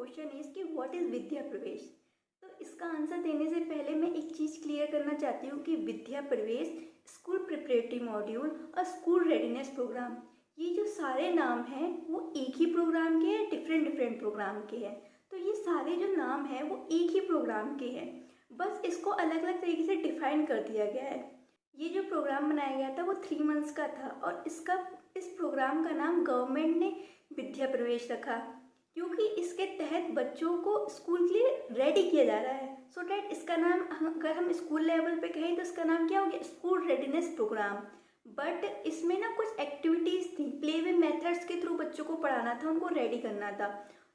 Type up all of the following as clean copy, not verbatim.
Question is कि what is विद्या प्रवेश। तो इसका आंसर देने से पहले मैं एक चीज़ क्लियर करना चाहती हूँ कि विद्या प्रवेश, स्कूल प्रिपरेटरी मॉड्यूल और स्कूल रेडीनेस प्रोग्राम, ये जो सारे नाम हैं वो एक ही प्रोग्राम के हैं, डिफरेंट डिफरेंट प्रोग्राम के हैं। तो ये सारे जो नाम हैं वो एक ही प्रोग्राम के हैं, बस इसको अलग अलग तरीके से डिफाइन कर दिया गया है। ये जो प्रोग्राम बनाया गया था वो 3 मंथ्स का था और इस प्रोग्राम का नाम गवर्नमेंट ने विद्या प्रवेश रखा, क्योंकि इसके तहत बच्चों को स्कूल के लिए रेडी किया जा रहा है। सो डैट इसका नाम अगर हम स्कूल लेवल पे कहें तो इसका नाम क्या हो गया, स्कूल रेडीनेस प्रोग्राम। बट इसमें ना कुछ एक्टिविटीज़ थी, प्ले वे मेथड्स के थ्रू बच्चों को पढ़ाना था, उनको रेडी करना था।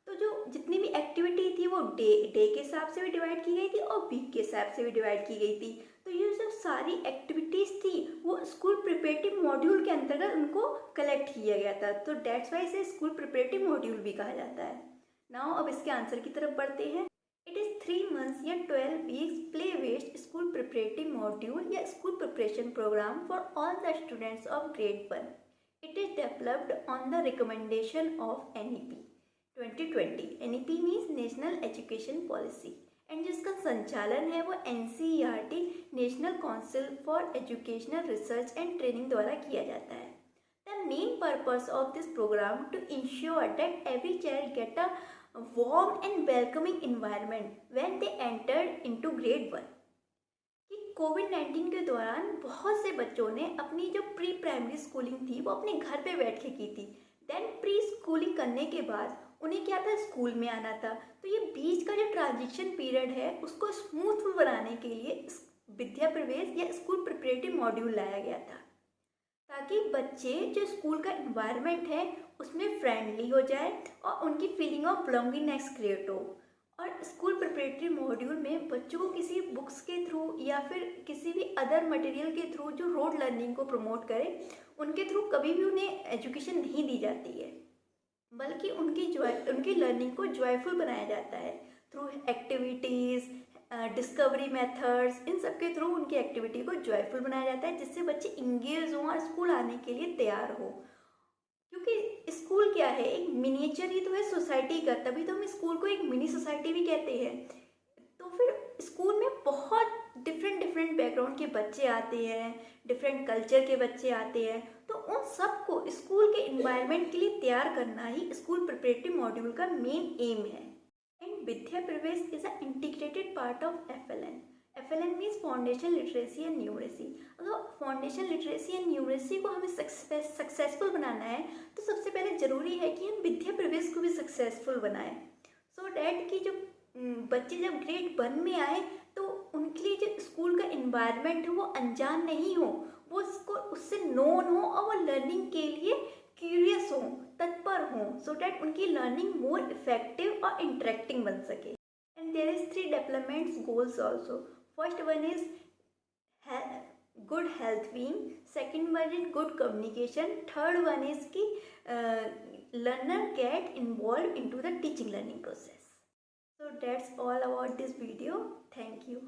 तो जो जितनी भी एक्टिविटी थी वो डे के हिसाब से भी डिवाइड की गई थी और वीक के हिसाब से भी डिवाइड की गई थी। तो ये जो सारी एक्टिविटीज़ थी वो स्कूल प्रिपरेटिव मॉड्यूल के अंतर्गत उनको कलेक्ट किया गया था। तो डेट्स वाई इसे स्कूल प्रिपरेटिव मॉड्यूल भी कहा जाता है। नाउ अब इसके आंसर की तरफ बढ़ते हैं। इट इज़ 3 मंथ्स या 12 weeks play based school preparative module या school preparation programme for all the students of grade 1। It is developed on the recommendation of NEP 2020। NEP means national education policy, and जिसका संचालन है वो NCERT national council for educational research and training द्वारा किया जाता है। The main purpose of this programme to ensure that every child get a warm and welcoming environment when they entered into grade 1। कि कोविड-19 के दौरान बहुत से बच्चों ने अपनी जो प्री प्राइमरी स्कूलिंग थी वो अपने घर पे बैठ के की थी। देन प्री स्कूलिंग करने के बाद उन्हें क्या था, स्कूल में आना था। तो ये बीच का जो ट्रांजिशन पीरियड है उसको स्मूथ बनाने के लिए विद्या प्रवेश या स्कूल प्रिपरेटिव मॉड्यूल लाया गया था, ताकि बच्चे जो स्कूल का इन्वायरमेंट है उसमें फ्रेंडली हो जाए और उनकी फीलिंग ऑफ बिलोंगिंगनेस क्रिएट हो। और स्कूल प्रिपरेटरी मॉड्यूल में बच्चों को किसी बुक्स के थ्रू या फिर किसी भी अदर मटेरियल के थ्रू जो रोड लर्निंग को प्रमोट करे, उनके थ्रू कभी भी उन्हें एजुकेशन नहीं दी जाती है, बल्कि उनकी लर्निंग को जॉयफुल बनाया जाता है थ्रू एक्टिविटीज़, डिस्कवरी मेथड्स, इन सब के थ्रू उनकी एक्टिविटी को जॉयफुल बनाया जाता है, जिससे बच्चे इंगेज हों और स्कूल आने के लिए तैयार हो। क्योंकि स्कूल क्या है, एक मिनिएचर ही तो है सोसाइटी का, तभी तो हम स्कूल को एक मिनी सोसाइटी भी कहते हैं। तो फिर स्कूल में बहुत डिफरेंट डिफरेंट बैकग्राउंड के बच्चे आते हैं, डिफरेंट कल्चर के बच्चे आते हैं, तो उन सबको स्कूल के इन्वायरमेंट के लिए तैयार करना ही स्कूल प्रिपरेटिव मॉड्यूल का मेन एम है। एंड विद्या प्रवेश is a integrated part of FLN। FLN means foundation literacy and numeracy. अगर फाउंडेशन लिटरेसी एंड न्यूमरेसी को हमें सक्सेसफुल बनाना है तो सबसे पहले ज़रूरी है कि हम विद्या प्रवेश को भी सक्सेसफुल बनाएं, सो डैट कि जो बच्चे जब ग्रेड 1 में आए तो उनके लिए जो स्कूल का इन्वायरमेंट है वो अनजान नहीं हो, वो उसको उससे नोन हो और वो लर्निंग के लिए क्यूरियस हो, तत्पर हो, सो डैट उनकी लर्निंग मोर इफेक्टिव और इंटरेक्टिंग बन सके। And there is 3 developments goals also. First one is good health being, second one is good communication, third one is कि learner get involved into the teaching learning process. So that's all about this video. Thank you.